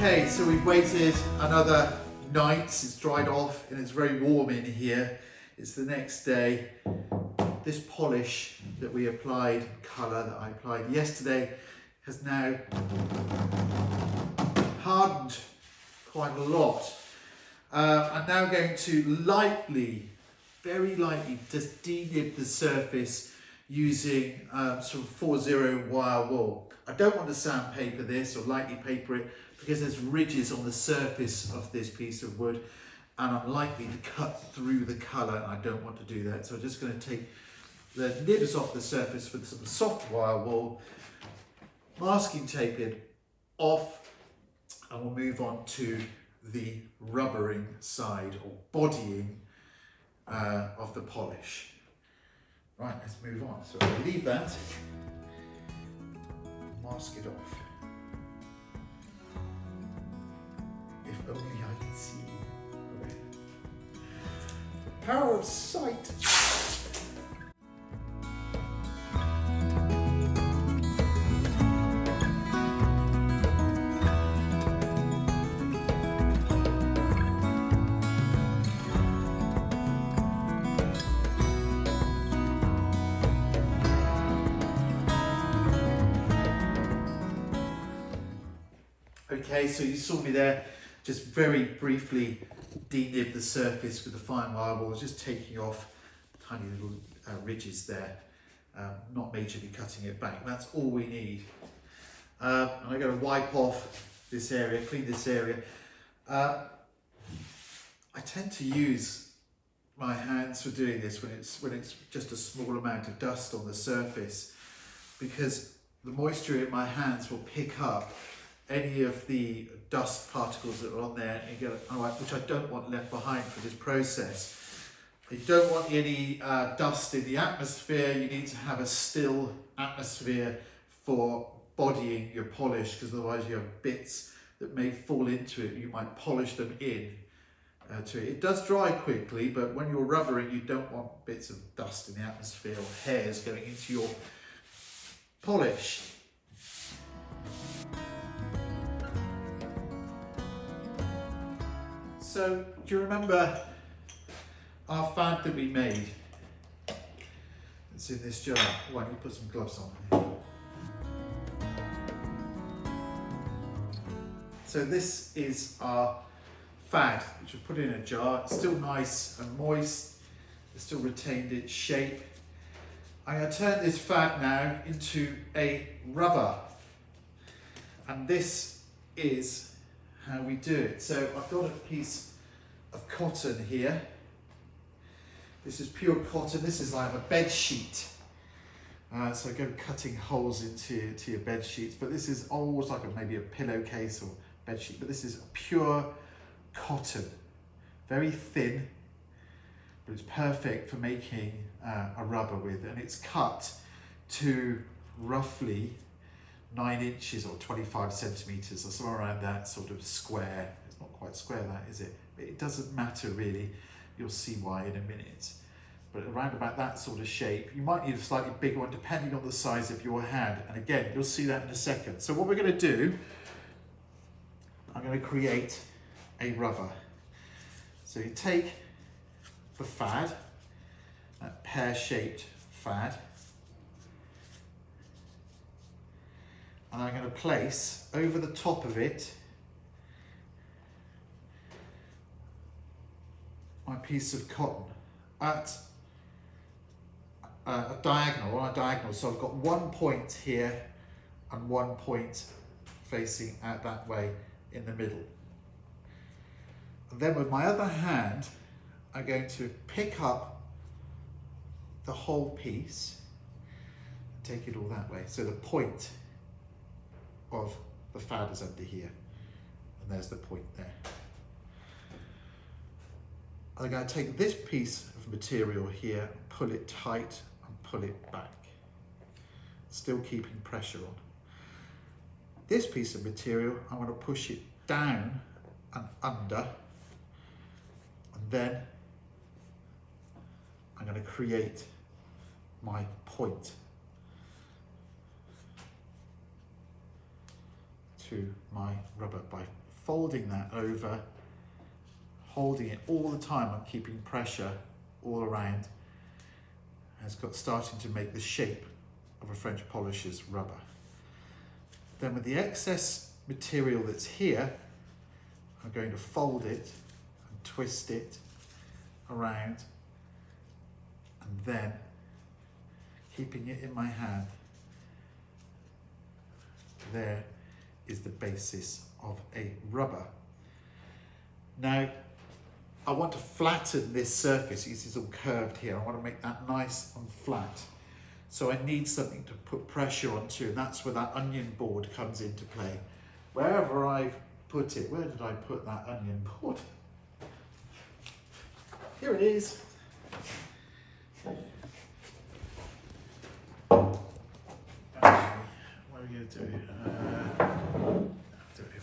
Okay, so we've waited another night, it's dried off and it's very warm in here. It's the next day. This polish that we applied, colour that I applied yesterday, has now hardened quite a lot. I'm now going to lightly, very lightly, just de-nib the surface using sort of 4-0 wire wool. I don't want to sandpaper this or lightly paper it because there's ridges on the surface of this piece of wood and I'm likely to cut through the colour and I don't want to do that. So I'm just going to take the nibs off the surface with some soft wire wool, masking tape it off, and we'll move on to the rubbering side or bodying of the polish. Right, let's move on. So I'll leave that, mask it off. If only I could see. The power of sight. Okay, so you saw me there, just very briefly de-nib the surface with the fine wire wool, just taking off tiny little ridges there, not majorly cutting it back. That's all we need. And I'm going to wipe off this area, clean this area. I tend to use my hands for doing this when it's just a small amount of dust on the surface, because the moisture in my hands will pick up any of the dust particles that are on there, which I don't want left behind for this process. You don't want any dust in the atmosphere. You need to have a still atmosphere for bodying your polish, because otherwise you have bits that may fall into it. You might polish them in to it. It does dry quickly, but when you're rubbering, you don't want bits of dust in the atmosphere or hairs going into your polish. So, do you remember our fad that we made? It's in this jar. Why don't you put some gloves on? So this is our fad, which we put in a jar. It's still nice and moist. It's still retained its shape. I'm going to turn this fad now into a rubber. And this is how we do it. So I've got a piece of cotton here. This is pure cotton. This is like a bed sheet. So I go cutting holes into your bed sheets, but this is always like maybe a pillowcase or bed sheet, but this is pure cotton, very thin, but it's perfect for making a rubber with, and it's cut to roughly 9 inches or 25 centimeters or somewhere around that sort of square. It's not quite square, that is it? But it doesn't matter really. You'll see why in a minute. But around about that sort of shape. You might need a slightly bigger one depending on the size of your hand. And again, you'll see that in a second. So what we're going to do, I'm going to create a rubber. So you take the fad, that pear-shaped fad, and I'm going to place over the top of it my piece of cotton at a diagonal. So I've got one point here and one point facing out that way in the middle. And then with my other hand, I'm going to pick up the whole piece, take it all that way. So the point of the fad is under here, and there's the point there. I'm going to take this piece of material here, pull it tight and pull it back, still keeping pressure on. This piece of material, I want to push it down and under, and then I'm going to create my point to my rubber by folding that over, holding it all the time. I'm keeping pressure all around. It's starting to make the shape of a French polisher's rubber. Then with the excess material that's here, I'm going to fold it and twist it around, and then keeping it in my hand. There is the basis of a rubber. Now, I want to flatten this surface. You see it's all curved here. I want to make that nice and flat. So I need something to put pressure onto, and that's where that onion board comes into play. Wherever I've put it, where did I put that onion board? Here it is. Actually, what are we going to do? Do it over here.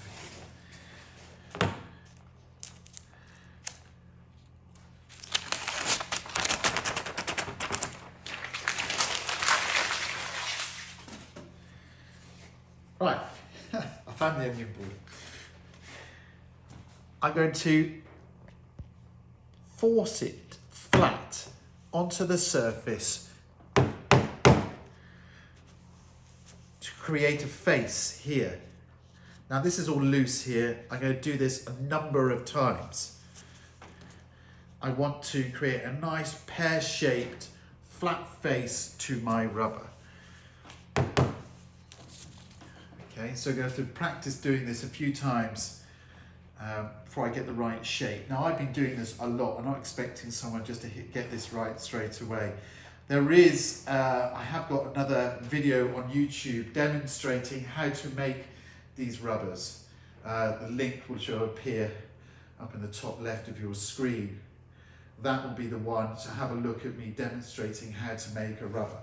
Right, I found the onion board. I'm going to force it flat onto the surface to create a face here. Now this is all loose here. I'm going to do this a number of times. I want to create a nice pear-shaped flat face to my rubber. Okay, so I'm going to have to practice doing this a few times before I get the right shape. Now I've been doing this a lot. I'm not expecting someone just to get this right straight away. There is, I have got another video on YouTube demonstrating how to make these rubbers. The link which will appear up in the top left of your screen. That will be the one to have a look at me demonstrating how to make a rubber.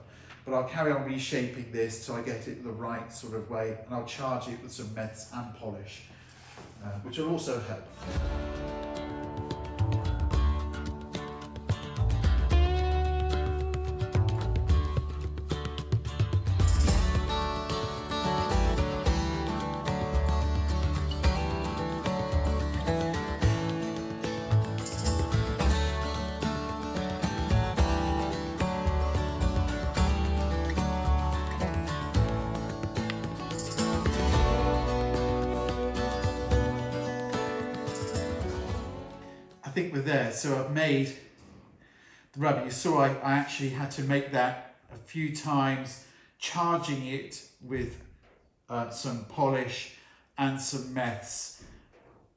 But I'll carry on reshaping this till I get it the right sort of way, and I'll charge it with some meths and polish, which will also help. I think we're there. So I've made the rubber. You saw I actually had to make that a few times, charging it with some polish and some meths.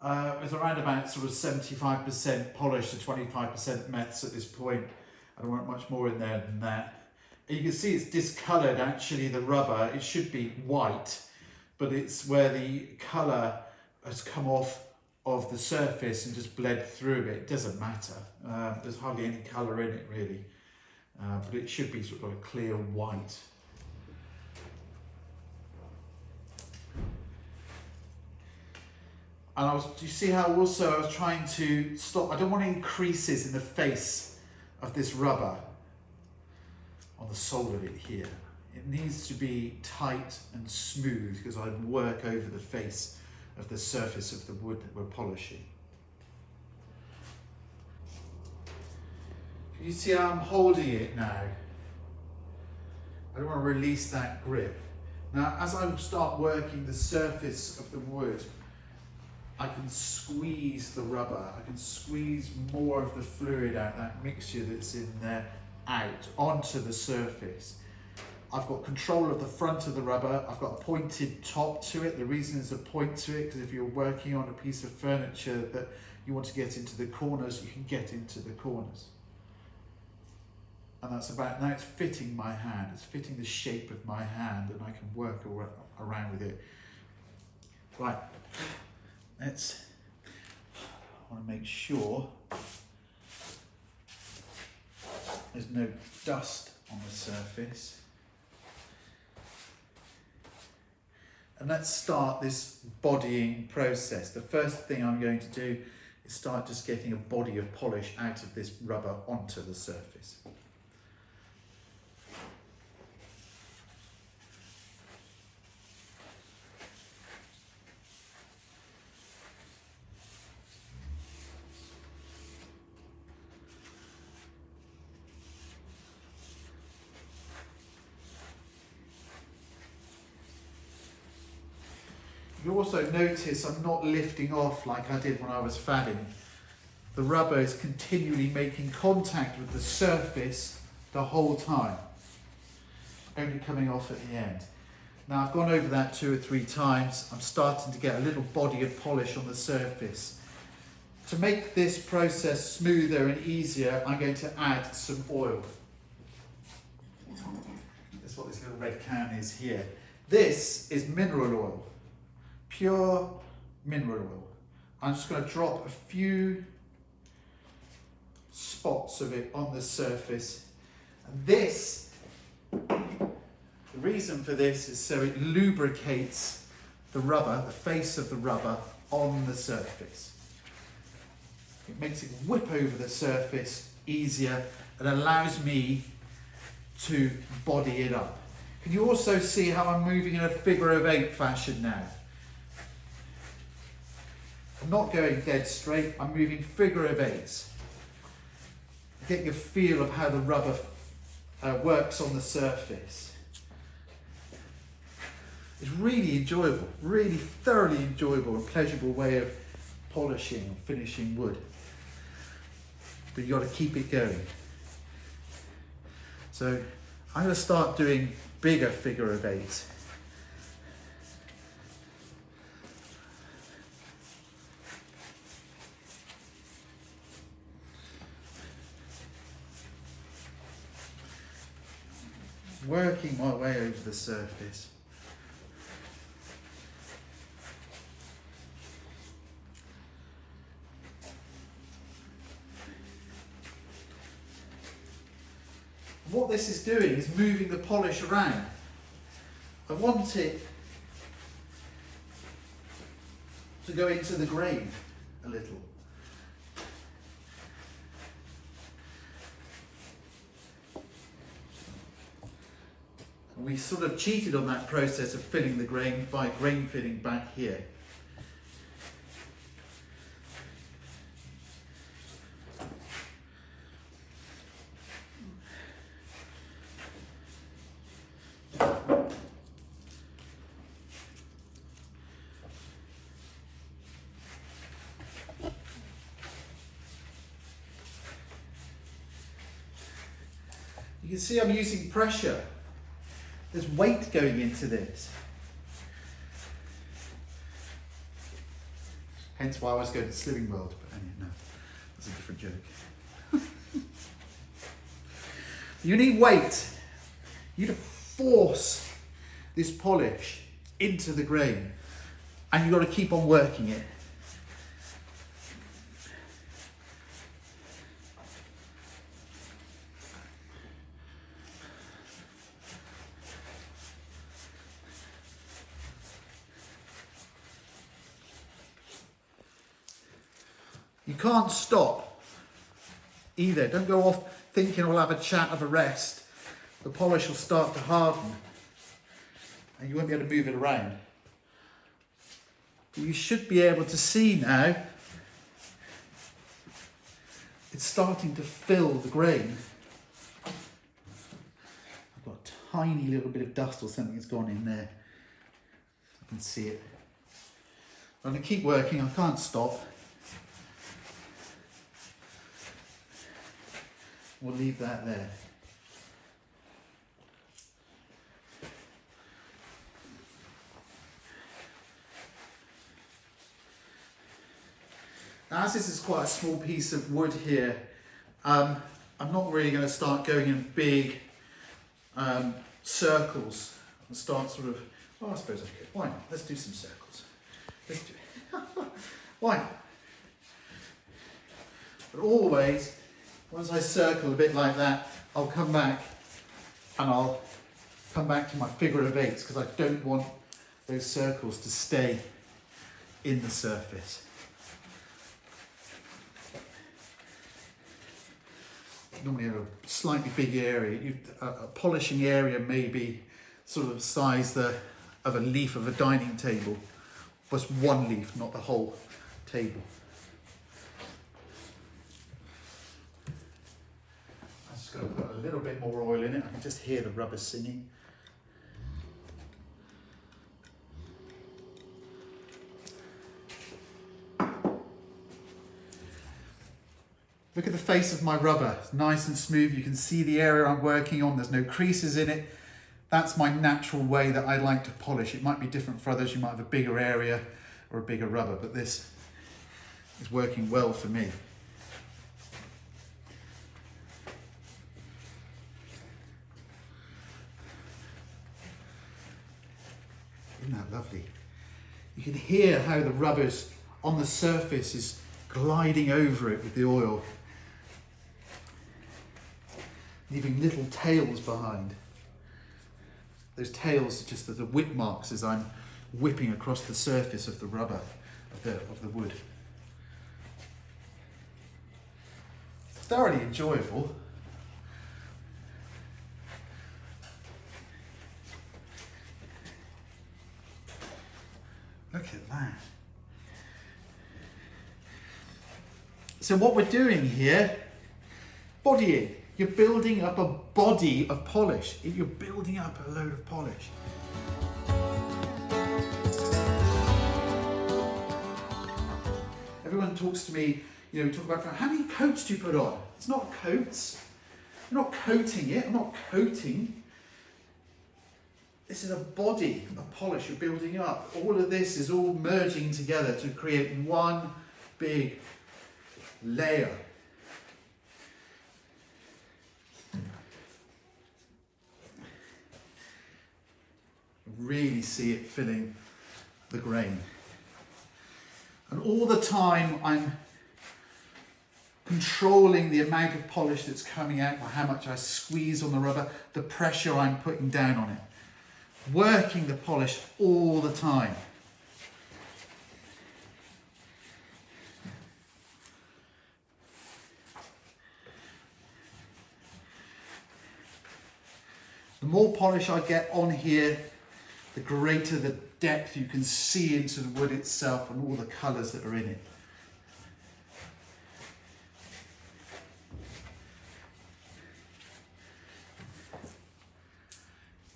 It was around about sort of 75% polish to 25% meths at this point. I don't want much more in there than that. And you can see it's discoloured actually, the rubber. It should be white, but it's where the colour has come off of the surface and just bled through it. It doesn't matter. There's hardly any colour in it really, but it should be sort of a clear white. And do you see how also I was trying to stop, I don't want any creases in the face of this rubber on the sole of it here. It needs to be tight and smooth because I work over the face of the surface of the wood that we're polishing. Can you see how I'm holding it now? I don't want to release that grip. Now, as I start working the surface of the wood, I can squeeze the rubber. I can squeeze more of the fluid out, that mixture that's in there, out onto the surface. I've got control of the front of the rubber. I've got a pointed top to it. The reason there's a point to it, because if you're working on a piece of furniture that you want to get into the corners, you can get into the corners. And that's about, now it's fitting my hand. It's fitting the shape of my hand, and I can work around with it. Right, I want to make sure there's no dust on the surface. And let's start this bodying process. The first thing I'm going to do is start just getting a body of polish out of this rubber onto the surface. You also notice I'm not lifting off like I did when I was fadding. The rubber is continually making contact with the surface the whole time, only coming off at the end. Now I've gone over that 2 or 3 times. I'm starting to get a little body of polish on the surface. To make this process smoother and easier, I'm going to add some oil. That's what this little red can is here. This is mineral oil, pure mineral oil. I'm just going to drop a few spots of it on the surface. And this, the reason for this is so it lubricates the rubber, the face of the rubber on the surface. It makes it whip over the surface easier and allows me to body it up. Can you also see how I'm moving in a figure of 8 fashion now? I'm not going dead straight, I'm moving figure of 8s. Getting a feel of how the rubber works on the surface. It's really enjoyable, really thoroughly enjoyable and pleasurable way of polishing and finishing wood. But you've got to keep it going. So I'm going to start doing bigger figure of 8s. Working my way over the surface. What this is doing is moving the polish around. I want it to go into the grain a little. We sort of cheated on that process of filling the grain by grain filling back here. You can see I'm using pressure. There's weight going into this. Hence why I was going to Slimming World, but anyway, no, that's a different joke. You need weight. You need to force this polish into the grain, and you've got to keep on working it. You can't stop either. Don't go off thinking we'll have a chat of a rest. The polish will start to harden and you won't be able to move it around. But you should be able to see now it's starting to fill the grain. I've got a tiny little bit of dust or something that's gone in there. I can see it. I'm going to keep working, I can't stop. We'll leave that there. Now, as this is quite a small piece of wood here, I'm not really going to start going in big circles and start sort of, oh, I suppose I could. Why not? Let's do some circles. Let's do it. Why not? But always, once I circle a bit like that, I'll come back and I'll come back to my figure of 8s because I don't want those circles to stay in the surface. Normally a slightly big area, a polishing area may be sort of the size of a leaf of a dining table, just one leaf, not the whole table. I'm just going to put a little bit more oil in it. I can just hear the rubber singing. Look at the face of my rubber. It's nice and smooth. You can see the area I'm working on. There's no creases in it. That's my natural way that I like to polish. It might be different for others. You might have a bigger area or a bigger rubber, but this is working well for me. Isn't that lovely? You can hear how the rubber's on the surface is gliding over it with the oil, leaving little tails behind. Those tails are just the whip marks as I'm whipping across the surface of the rubber, of the wood. Thoroughly enjoyable. Look at that. So what we're doing here, bodying. You're building up a body of polish. You're building up a load of polish. Everyone talks to me, you know, we talk about how many coats do you put on? It's not coats. I'm not coating it. I'm not coating. This is a body of polish you're building up. All of this is all merging together to create one big layer. Really see it filling the grain. And all the time I'm controlling the amount of polish that's coming out, or how much I squeeze on the rubber, the pressure I'm putting down on it. Working the polish all the time. The more polish I get on here, the greater the depth you can see into the wood itself and all the colours that are in it.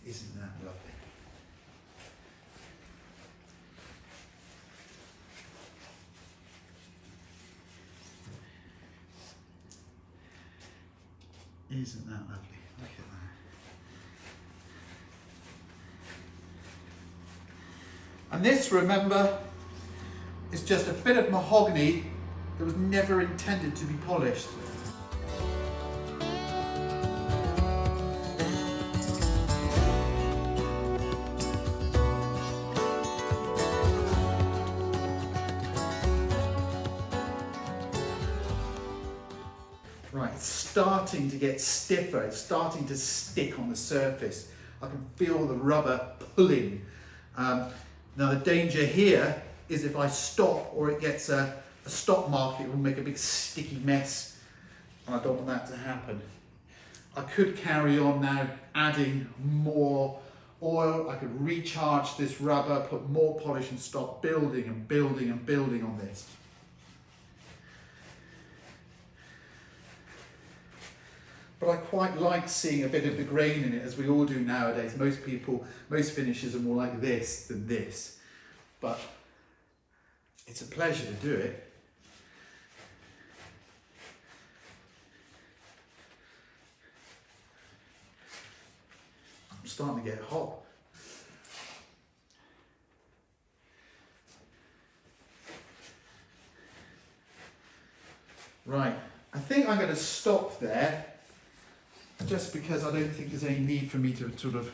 Isn't that lovely? Isn't that lovely? Look at that. And this, remember, is just a bit of mahogany that was never intended to be polished. Right, it's starting to get stiffer, it's starting to stick on the surface. I can feel the rubber pulling. Now the danger here is if I stop or it gets a stop mark, it will make a big sticky mess, and I don't want that to happen. I could carry on now adding more oil. I could recharge this rubber, put more polish and stop building and building and building on this. But I quite like seeing a bit of the grain in it, as we all do nowadays. Most finishes are more like this than this. But it's a pleasure to do it. I'm starting to get hot. Right, I think I'm going to stop there. Just because I don't think there's any need for me to sort of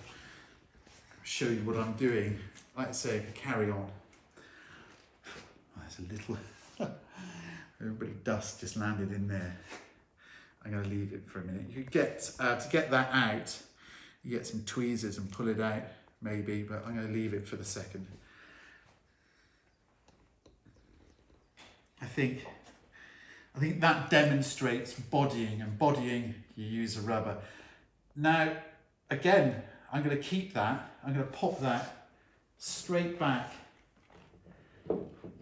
show you what I'm doing. Like I say, carry on. Oh, there's a little bit of dust just landed in there. I'm going to leave it for a minute. You get to get that out, you get some tweezers and pull it out maybe, but I'm going to leave it for the second. I think that demonstrates bodying, and bodying, you use a rubber. Now, again, I'm going to keep that. I'm going to pop that straight back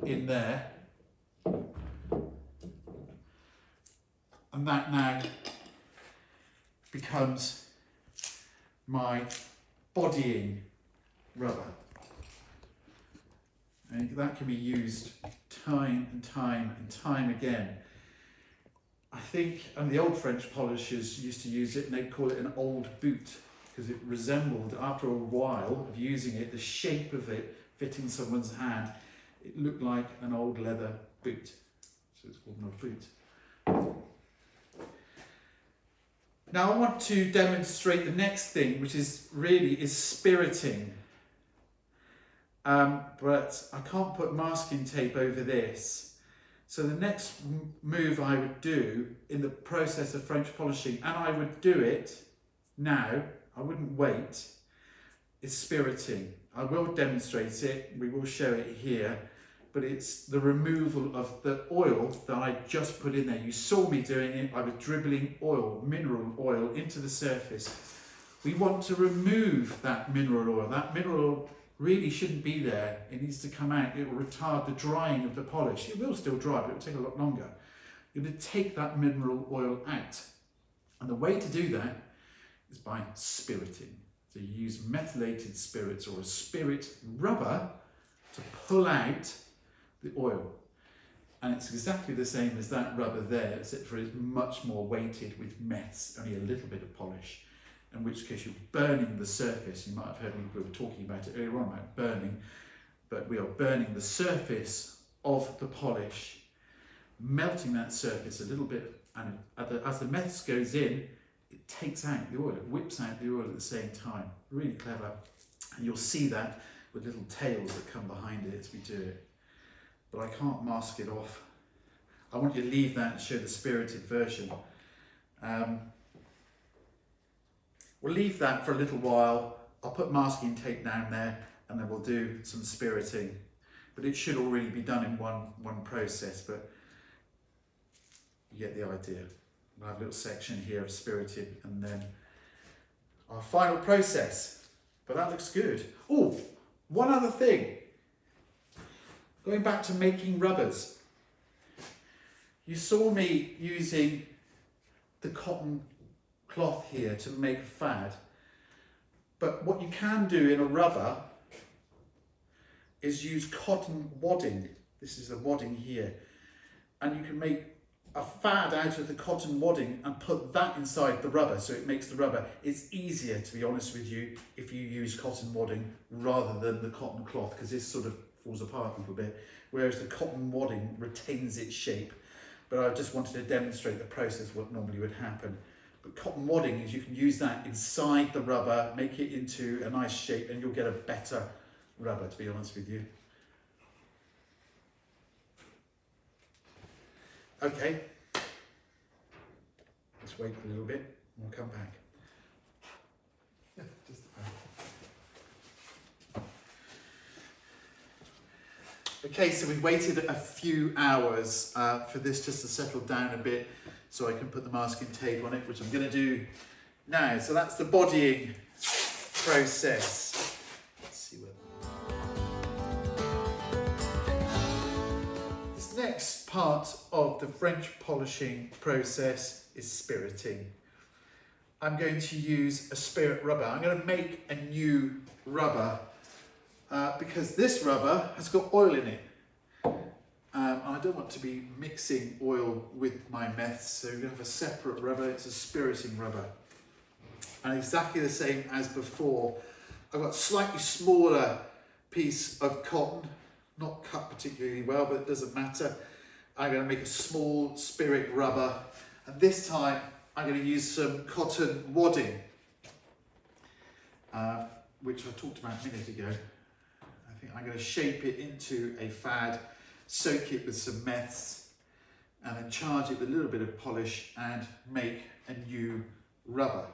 in there. And that now becomes my bodying rubber. And that can be used time and time and time again. I think, and the old French polishers used to use it, and they'd call it an old boot, because it resembled, after a while of using it, the shape of it fitting someone's hand, it looked like an old leather boot. So it's called an old boot. Now I want to demonstrate the next thing, which is spiriting. But I can't put masking tape over this. So the next move I would do in the process of French polishing, and I would do it now, I wouldn't wait, is spiriting. I will demonstrate it, we will show it here, but it's the removal of the oil that I just put in there. You saw me doing it, I was dribbling oil, mineral oil, into the surface. We want to remove that mineral oil. That mineral oil really shouldn't be there. It needs to come out. It will retard the drying of the polish. It will still dry, but it will take a lot longer. You're going to take that mineral oil out. And the way to do that is by spiriting. So you use methylated spirits or a spirit rubber to pull out the oil. And it's exactly the same as that rubber there, except for it's much more weighted with meths, only a little bit of polish. In which case you're burning the surface. You might have heard me we were talking about it earlier on about burning, but we are burning the surface of the polish, melting that surface a little bit, and as the meths goes in, it takes out the oil, it whips out the oil at the same time. Really clever. And you'll see that with little tails that come behind it as we do it. But I can't mask it off. I want you to leave that and show the spirited version. We'll leave that for a little while. I'll put masking tape down there and then we'll do some spiriting. But it should already be done in one process, but you get the idea. We'll have a little section here of spirited and then our final process. But that looks good. Oh, one other thing. Going back to making rubbers. You saw me using the cotton cloth here to make a fad, but what you can do in a rubber is use cotton wadding. This is the wadding here, and you can make a fad out of the cotton wadding and put that inside the rubber, so it makes the rubber. It's easier, to be honest with you, if you use cotton wadding rather than the cotton cloth, because this sort of falls apart a little bit, whereas the cotton wadding retains its shape. But I just wanted to demonstrate the process, what normally would happen. But cotton wadding is you can use that inside the rubber, make it into a nice shape, and you'll get a better rubber, to be honest with you. Okay, let's wait a little bit and we'll come back. Okay, so we waited a few hours for this just to settle down a bit so I can put the masking tape on it, which I'm going to do now. So that's the bodying process. Let's see what... This next part of the French polishing process is spiriting. I'm going to use a spirit rubber. I'm going to make a new rubber because this rubber has got oil in it. I don't want to be mixing oil with my meths, so we're going to have a separate rubber. It's a spiriting rubber. And exactly the same as before. I've got a slightly smaller piece of cotton, not cut particularly well, but it doesn't matter. I'm going to make a small spirit rubber, and this time I'm going to use some cotton wadding, which I talked about a minute ago. I think I'm going to shape it into a fad, soak it with some meths, and then charge it with a little bit of polish and make a new rubber.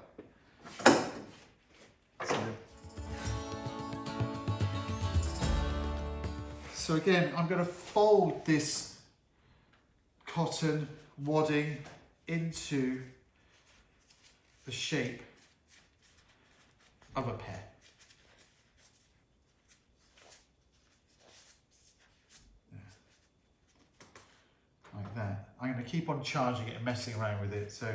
So again, I'm going to fold this cotton wadding into the shape of a pear. Like that. I'm going to keep on charging it and messing around with it. So.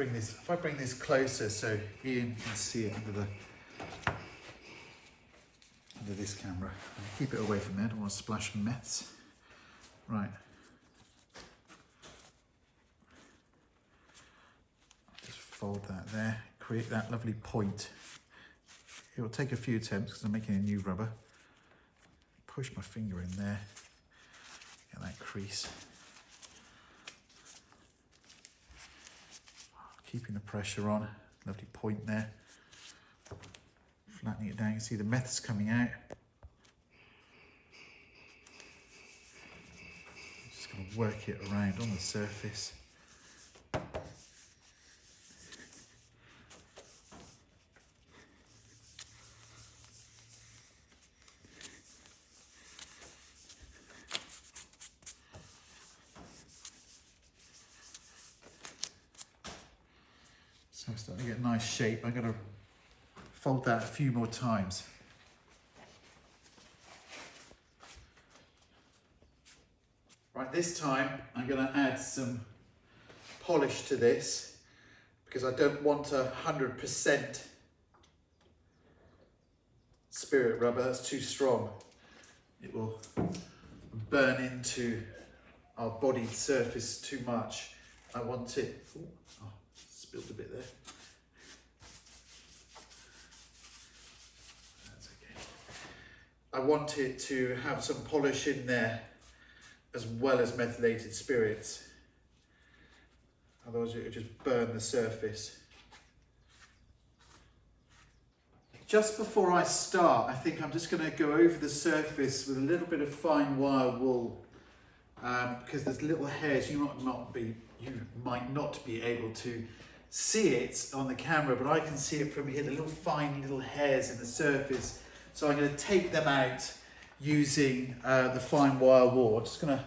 bring this closer so Ian can see it under this camera. Keep it away from there, I don't want to splash meths. Right. Just fold that there, create that lovely point. It will take a few attempts because I'm making a new rubber. Push my finger in there, get that crease. Keeping the pressure on, lovely point there. Flattening it down, you can see the meth's coming out. Just going to work it around on the surface. So I'm starting to get a nice shape. I'm going to fold that a few more times. Right, this time I'm going to add some polish to this because I don't want 100% spirit rubber, that's too strong. It will burn into our bodied surface too much. I want it, spilled a bit there. That's okay. I want it to have some polish in there as well as methylated spirits. Otherwise it would just burn the surface. Just before I start, I think I'm just going to go over the surface with a little bit of fine wire wool because there's little hairs. You might not be able to see it on the camera, but I can see it from here, the little fine little hairs in the surface. So I'm going to take them out using the fine wire wool. I'm just going to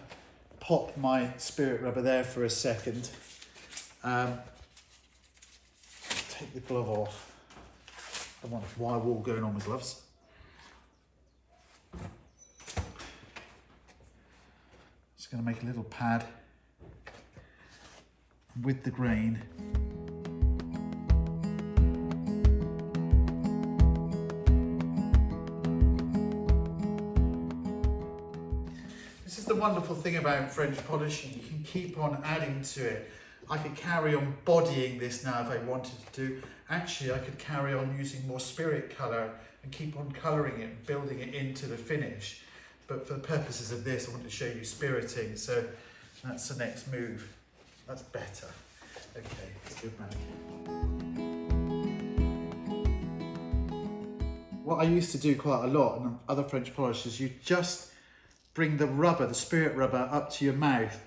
pop my spirit rubber there for a second. Take the glove off. I don't want wire wool going on my gloves. Just going to make a little pad with the grain. This is the wonderful thing about French polishing. You can keep on adding to it. I could carry on bodying this now if I wanted to. Actually, I could carry on using more spirit colour and keep on colouring it, building it into the finish. But for the purposes of this, I want to show you spiriting. So that's the next move. That's better. Okay, let's go back. What I used to do quite a lot, and other French polishers, you just bring the rubber, the spirit rubber, up to your mouth,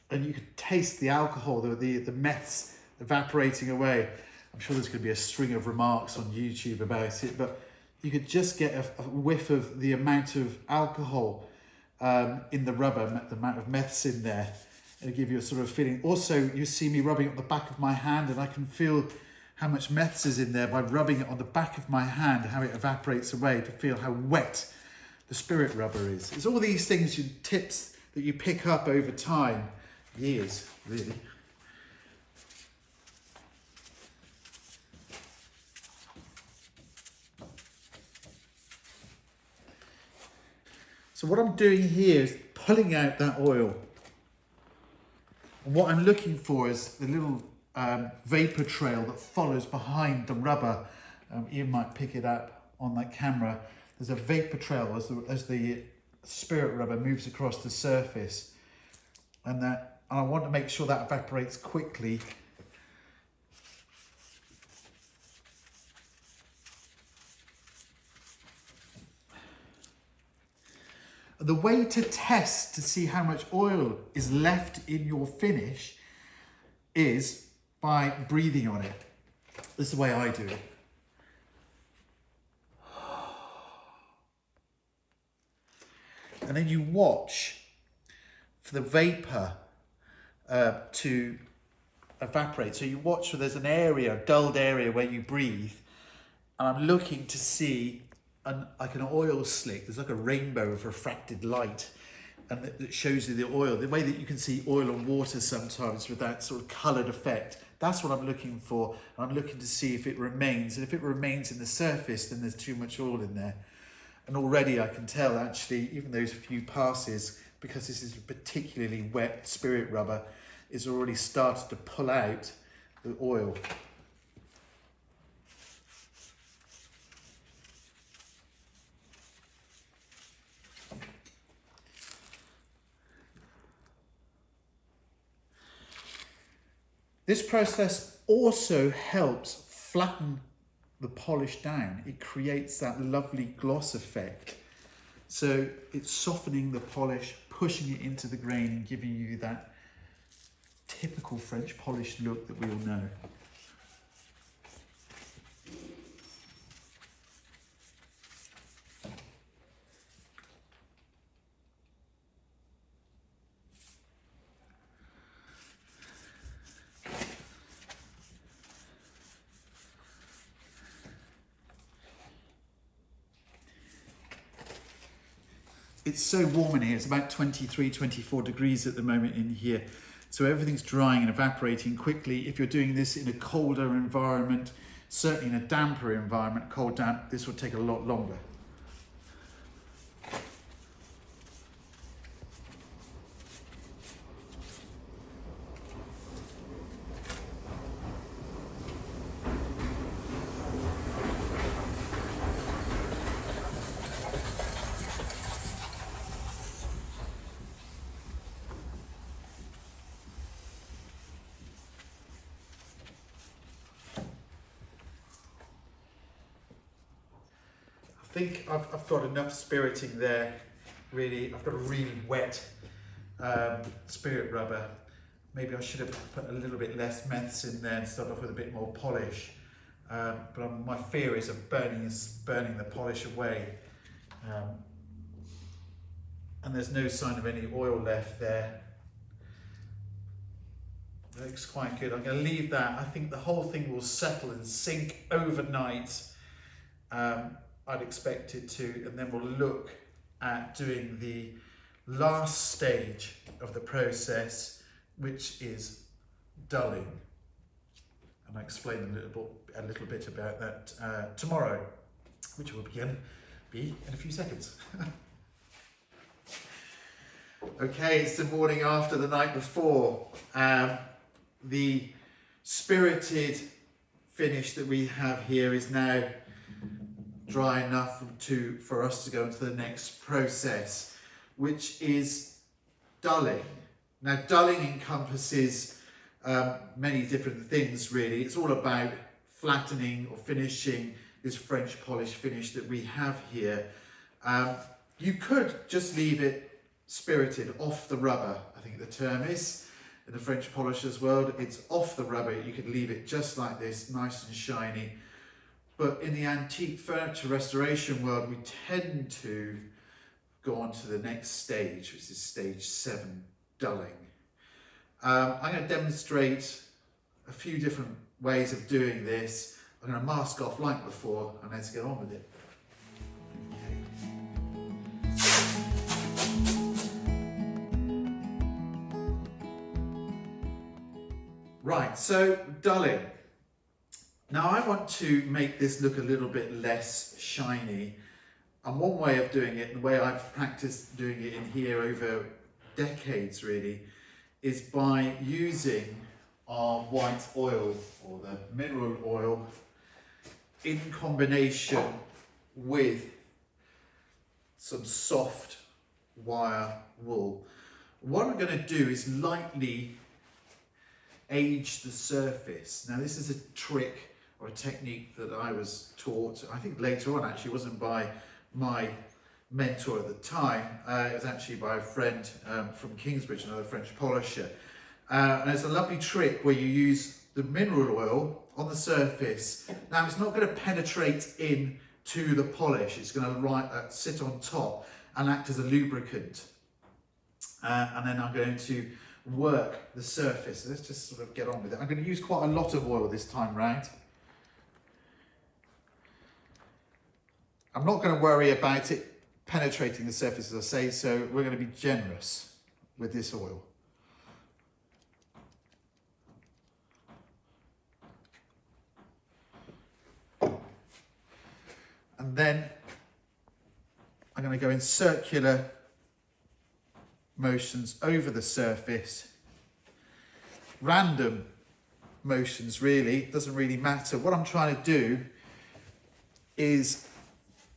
and you could taste the alcohol, the meths evaporating away. I'm sure there's going to be a string of remarks on YouTube about it, but you could just get a whiff of the amount of alcohol in the rubber, the amount of meths in there. It'll give you a sort of feeling. Also, you see me rubbing up the back of my hand, and I can feel how much meths is in there by rubbing it on the back of my hand, how it evaporates away to feel how wet the spirit rubber is. It's all these things, tips that you pick up over time, years, really. So what I'm doing here is pulling out that oil. And what I'm looking for is the little vapor trail that follows behind the rubber. You might pick it up on that camera. There's a vapor trail as the spirit rubber moves across the surface. And I want to make sure that evaporates quickly. The way to test to see how much oil is left in your finish is by breathing on it. This is the way I do it. And then you watch for the vapor to evaporate. So you watch for there's an area, a dulled area where you breathe. And I'm looking to see like an oil slick. There's like a rainbow of refracted light and it shows you the oil, the way that you can see oil and water sometimes with that sort of coloured effect. That's what I'm looking for. I'm looking to see if it remains, and if it remains in the surface, then there's too much oil in there. And already I can tell, actually, even those few passes, because this is a particularly wet spirit rubber, is already started to pull out the oil. This process also helps flatten the polish down. It creates that lovely gloss effect. So it's softening the polish, pushing it into the grain and giving you that typical French polished look that we all know. It's so warm in here. It's about 23, 24 degrees at the moment in here. So everything's drying and evaporating quickly. If you're doing this in a colder environment, certainly in a damper environment, cold damp, this will take a lot longer. I think I've got enough spiriting there, really. I've got a really wet spirit rubber. Maybe I should have put a little bit less meths in there and start off with a bit more polish. But my fear is of burning the polish away. And there's no sign of any oil left there. It looks quite good. I'm going to leave that. I think the whole thing will settle and sink overnight. I'd expect it to, and then we'll look at doing the last stage of the process, which is dulling. And I'll explain a little bit about that tomorrow, which will be in a few seconds. Okay, it's the morning after the night before. The spirited finish that we have here is now dry enough for us to go into the next process, which is dulling. Now, dulling encompasses many different things, really. It's all about flattening or finishing this French polish finish that we have here. You could just leave it spirited off the rubber, I think the term is. In the French polishers world, it's off the rubber. You could leave it just like this, nice and shiny. But in the antique furniture restoration world, we tend to go on to the next stage, which is stage 7, dulling. I'm going to demonstrate a few different ways of doing this. I'm going to mask off like before, and let's get on with it. Right, so dulling. Now I want to make this look a little bit less shiny, and one way of doing it, the way I've practiced doing it in here over decades really, is by using our white oil or the mineral oil in combination with some soft wire wool. What I'm going to do is lightly age the surface. Now this is a trick or a technique that I was taught, I think later on actually. It wasn't by my mentor at the time, it was actually by a friend from Kingsbridge, another French polisher. And it's a lovely trick where you use the mineral oil on the surface. Now it's not going to penetrate into the polish, it's going to sit on top and act as a lubricant. And then I'm going to work the surface. Let's just sort of get on with it. I'm going to use quite a lot of oil this time round. I'm not going to worry about it penetrating the surface, as I say, so we're going to be generous with this oil. And then I'm going to go in circular motions over the surface. Random motions, really, doesn't really matter. What I'm trying to do is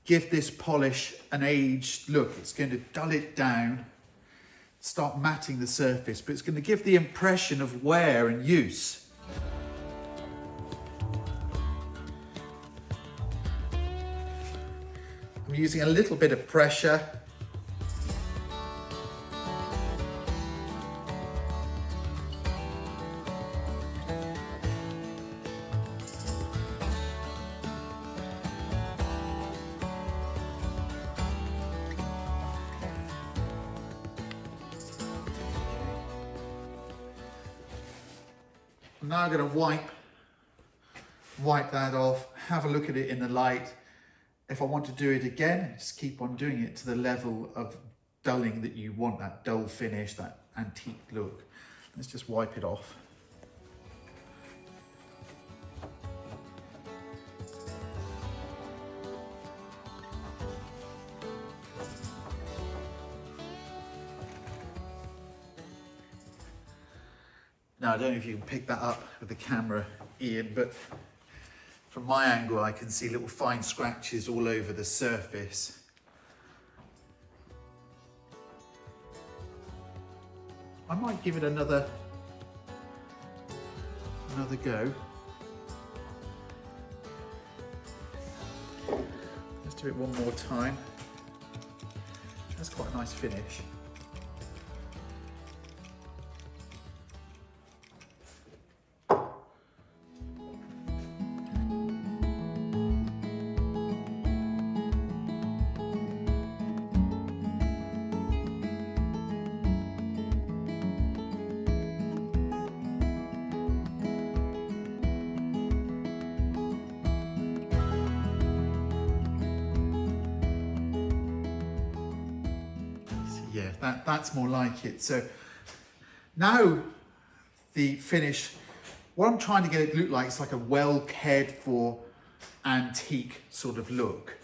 give this polish an aged look. It's going to dull it down, start matting the surface, but it's going to give the impression of wear and use. I'm using a little bit of pressure. I'm now going to wipe that off, have a look at it in the light. If I want to do it again, just keep on doing it to the level of dulling that you want, that dull finish, that antique look. Let's just wipe it off. Now, I don't know if you can pick that up with the camera, Ian, but from my angle, I can see little fine scratches all over the surface. I might give it another go. Let's do it one more time. That's quite a nice finish. Yeah, that's more like it. So now the finish, what I'm trying to get it to look like, it's like a well cared for antique sort of look.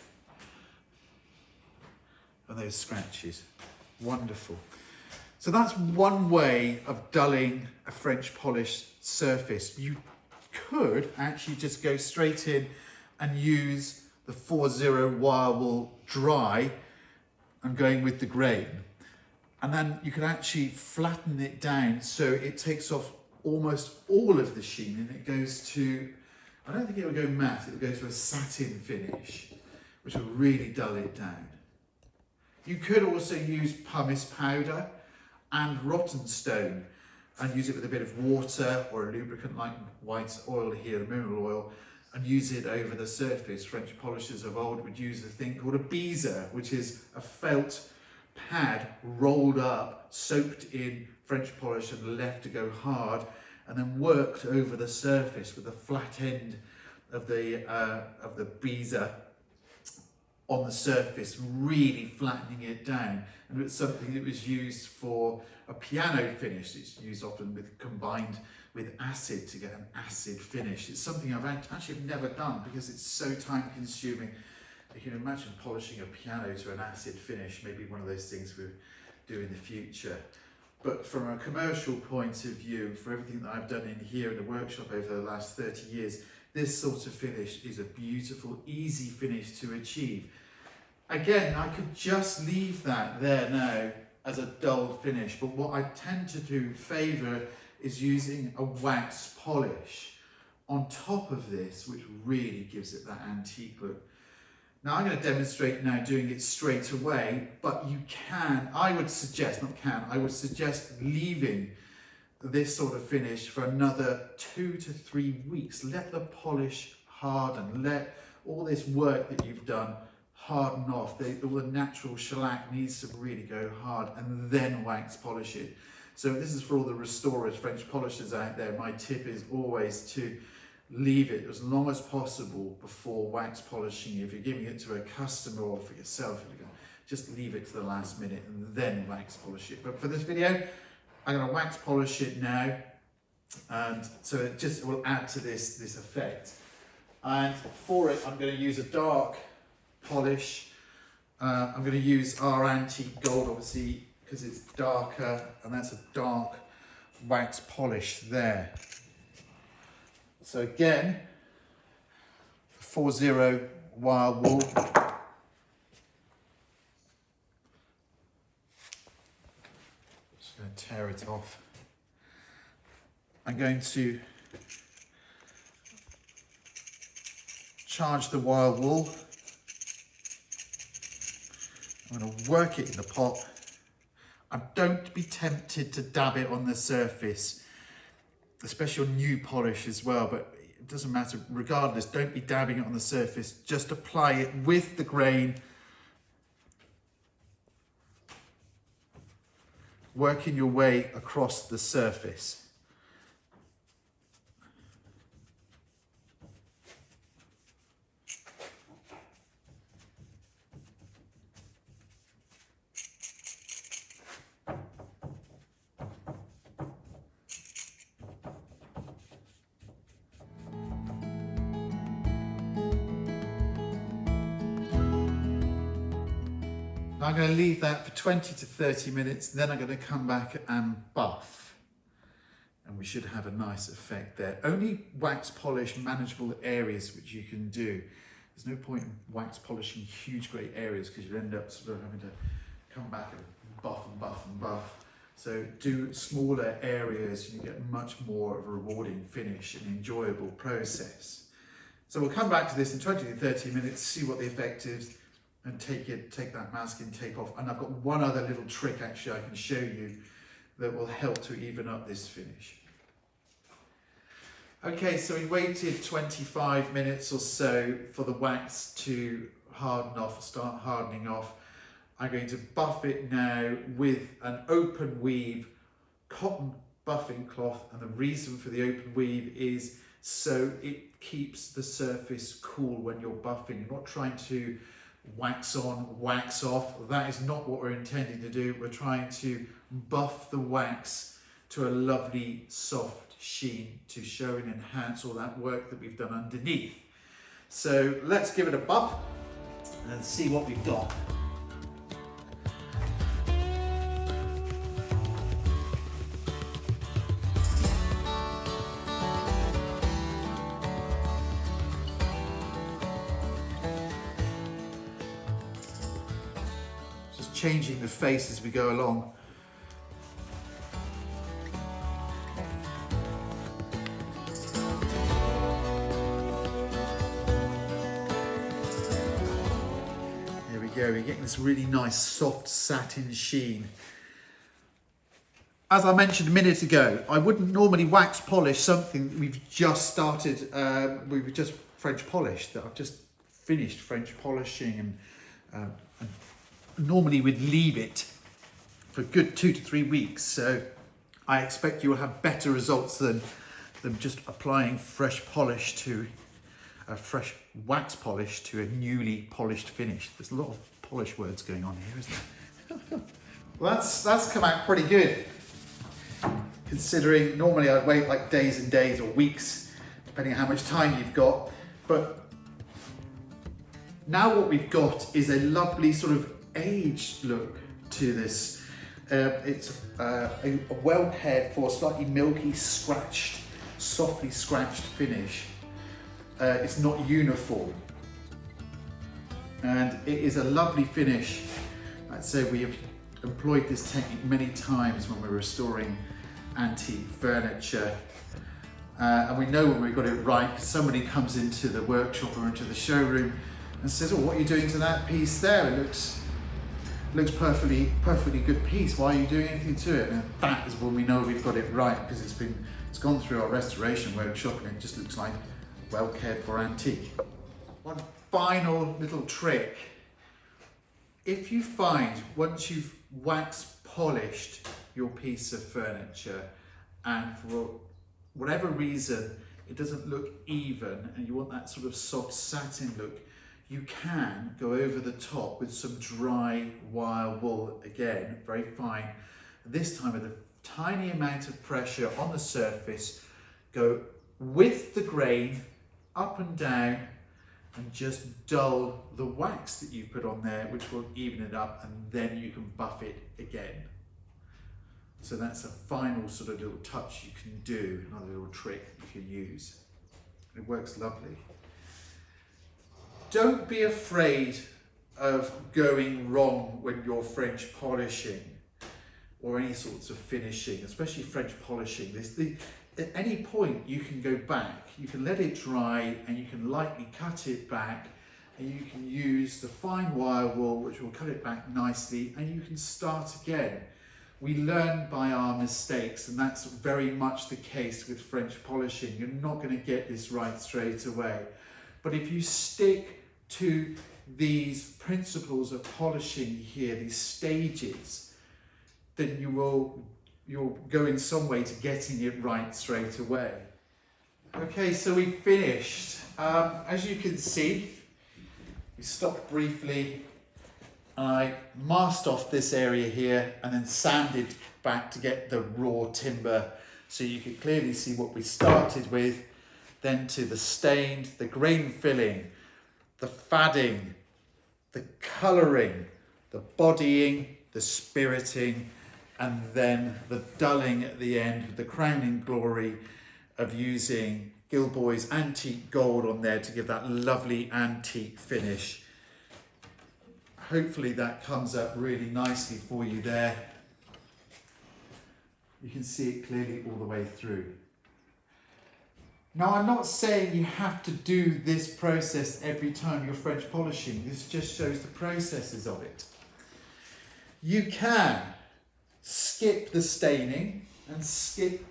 And those scratches, wonderful. So that's one way of dulling a French polished surface. You could actually just go straight in and use the 4-0 wire wool dry and going with the grain. And then you can actually flatten it down so it takes off almost all of the sheen and it goes to, I don't think it will go matte, it will go to a satin finish, which will really dull it down. You could also use pumice powder and rotten stone and use it with a bit of water or a lubricant like white oil here, mineral oil, and use it over the surface. French polishers of old would use a thing called a beezer, which is a felt pad rolled up, soaked in French polish and left to go hard, and then worked over the surface with the flat end of the beezer on the surface, really flattening it down. And it was something that was used for a piano finish. It's used often combined with acid to get an acid finish. It's something I've actually never done because it's so time consuming. You can imagine polishing a piano to an acid finish, maybe one of those things we'll do in the future. But from a commercial point of view, for everything that I've done in here in the workshop over the last 30 years, this sort of finish is a beautiful, easy finish to achieve. Again, I could just leave that there now as a dull finish, but what I tend to do favour is using a wax polish on top of this, which really gives it that antique look. Now I'm going to demonstrate now doing it straight away, but you can, I would suggest leaving this sort of finish for another 2 to 3 weeks. Let the polish harden, let all this work that you've done harden off. All the natural shellac needs to really go hard, and then wax polish it. So this is for all the restorers, French polishers out there. My tip is always to leave it as long as possible before wax polishing. If you're giving it to a customer or for yourself, just leave it to the last minute and then wax polish it. But for this video, I'm going to wax polish it now, and so it just will add to this effect. And for it, I'm going to use a dark polish. I'm going to use our Antique Gold, obviously, because it's darker, and that's a dark wax polish there. So again, 40 wire wool. Just going to tear it off. I'm going to charge the wire wool. I'm going to work it in the pot, and don't be tempted to dab it on the surface, especially on new polish as well, but it doesn't matter, regardless, don't be dabbing it on the surface, just apply it with the grain, working your way across the surface. I'm going to leave that for 20 to 30 minutes, then I'm going to come back and buff. And we should have a nice effect there. Only wax polish manageable areas which you can do. There's no point in wax polishing huge great areas because you'll end up sort of having to come back and buff and buff and buff. So do smaller areas, you get much more of a rewarding finish and enjoyable process. So we'll come back to this in 20 to 30 minutes, see what the effect is, and take that masking tape off. And I've got one other little trick actually I can show you that will help to even up this finish. Okay, so we waited 25 minutes or so for the wax to harden off, start hardening off. I'm going to buff it now with an open weave cotton buffing cloth, and the reason for the open weave is so it keeps the surface cool when you're buffing. You're not trying to wax on, wax off. That is not what we're intending to do. We're trying to buff the wax to a lovely soft sheen to show and enhance all that work that we've done underneath. So let's give it a buff and see what we've got. Changing the face as we go along. There we go, we're getting this really nice soft satin sheen. As I mentioned a minute ago, I wouldn't normally wax polish something that we've just started, we've just French polished, that I've just finished French polishing, and normally we'd leave it for a good 2 to 3 weeks. So I expect you will have better results than just applying fresh polish to a fresh wax polish to a newly polished finish. There's a lot of polish words going on here, isn't there? Well, that's come out pretty good, considering normally I'd wait like days and days or weeks, depending on how much time you've got. But now what we've got is a lovely sort of aged look to this. It's a well cared for, slightly milky, scratched, softly scratched finish. It's not uniform, and it is a lovely finish. I'd say we have employed this technique many times when we're restoring antique furniture, and we know when we've got it right, because somebody comes into the workshop or into the showroom and says, "Oh, what are you doing to that piece there? It looks perfectly good piece. Why are you doing anything to it?" And that is when we know we've got it right, because it's gone through our restoration workshop and it just looks like well cared for antique. One final little trick. If you find once you've wax polished your piece of furniture and for whatever reason it doesn't look even and you want that sort of soft satin look, you can go over the top with some dry wire wool, again, very fine. This time with a tiny amount of pressure on the surface, go with the grain up and down and just dull the wax that you put on there, which will even it up, and then you can buff it again. So that's a final sort of little touch you can do, another little trick you can use. It works lovely. Don't be afraid of going wrong when you're French polishing or any sorts of finishing, especially French polishing. At any point you can go back, you can let it dry and you can lightly cut it back, and you can use the fine wire wool which will cut it back nicely, and you can start again. We learn by our mistakes, and that's very much the case with French polishing. You're not going to get this right straight away. But if you stick to these principles of polishing here, these stages, then you'll go in some way to getting it right straight away. Okay, so we finished. As you can see, we stopped briefly. I masked off this area here and then sanded back to get the raw timber, so you could clearly see what we started with, then to the stained, the grain filling, the fadding, the colouring, the bodying, the spiriting, and then the dulling at the end with the crowning glory of using Gilboys Antique Gold on there to give that lovely antique finish. Hopefully that comes up really nicely for you there. You can see it clearly all the way through. Now, I'm not saying you have to do this process every time you're French polishing. This just shows the processes of it. You can skip the staining and skip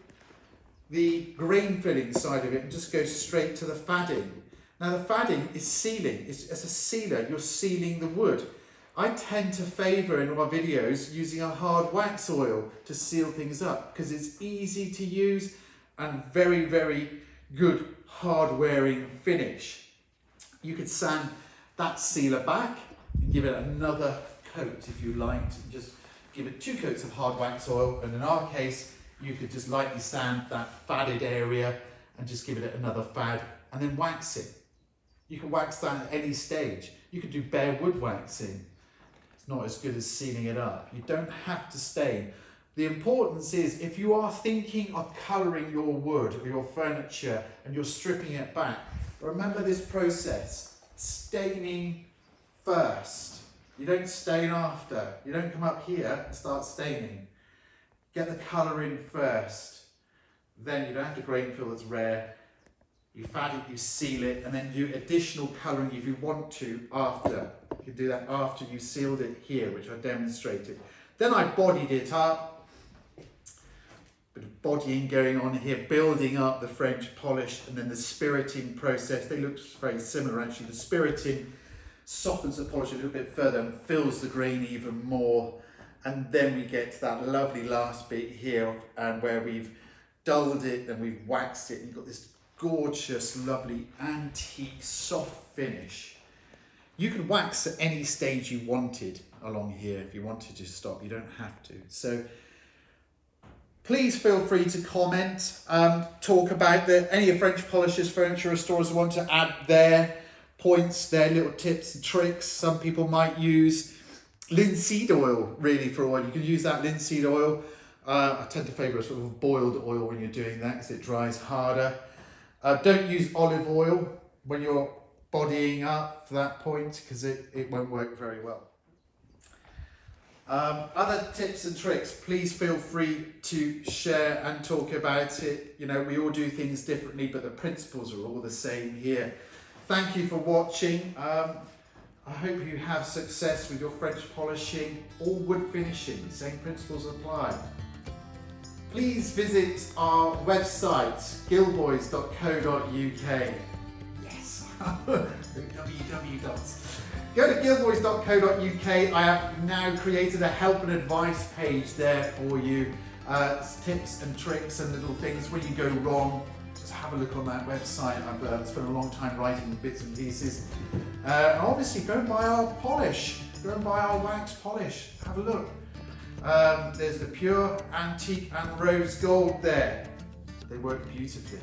the grain filling side of it and just go straight to the fadding. Now, the fadding is sealing. It's a sealer. You're sealing the wood. I tend to favour in my videos using a hard wax oil to seal things up because it's easy to use and very, very good hard wearing finish. You could sand that sealer back and give it another coat if you liked, and just give it 2 coats of hard wax oil, and in our case you could just lightly sand that fadded area and just give it another fad and then wax it. You can wax that at any stage. You could do bare wood waxing. It's not as good as sealing it up. You don't have to stain. The importance is, if you are thinking of colouring your wood or your furniture and you're stripping it back, remember this process. Staining first. You don't stain after. You don't come up here and start staining. Get the colour in first. Then you don't have to grain fill that's rare. You fad it, you seal it, and then do additional colouring if you want to after. You can do that after you sealed it here, which I demonstrated. Then I bodied it up. Bit of bodying going on here, building up the French polish, and then the spiriting process. They look very similar actually. The spiriting softens the polish a little bit further and fills the grain even more. And then we get to that lovely last bit here, and where we've dulled it and we've waxed it, and you've got this gorgeous, lovely, antique, soft finish. You can wax at any stage you wanted along here if you wanted to stop. You don't have to. So please feel free to comment, talk about any French polishers, furniture restorers want to add their points, their little tips and tricks. Some people might use linseed oil really for oil. You can use that linseed oil. I tend to favour a sort of boiled oil when you're doing that because it dries harder. Don't use olive oil when you're bodying up for that point because it won't work very well. Other tips and tricks, please feel free to share and talk about it. You know, we all do things differently, but the principles are all the same here. Thank you for watching. I hope you have success with your French polishing or wood finishing. The same principles apply. Please visit our website, gilboys.co.uk. Yes, www. Go to gilboys.co.uk. I have now created a help and advice page there for you. Tips and tricks and little things when you go wrong. Just have a look on that website. I've spent a long time writing bits and pieces. And obviously go and buy our polish. Go and buy our wax polish. Have a look. There's the pure, antique and rose gold there. They work beautifully.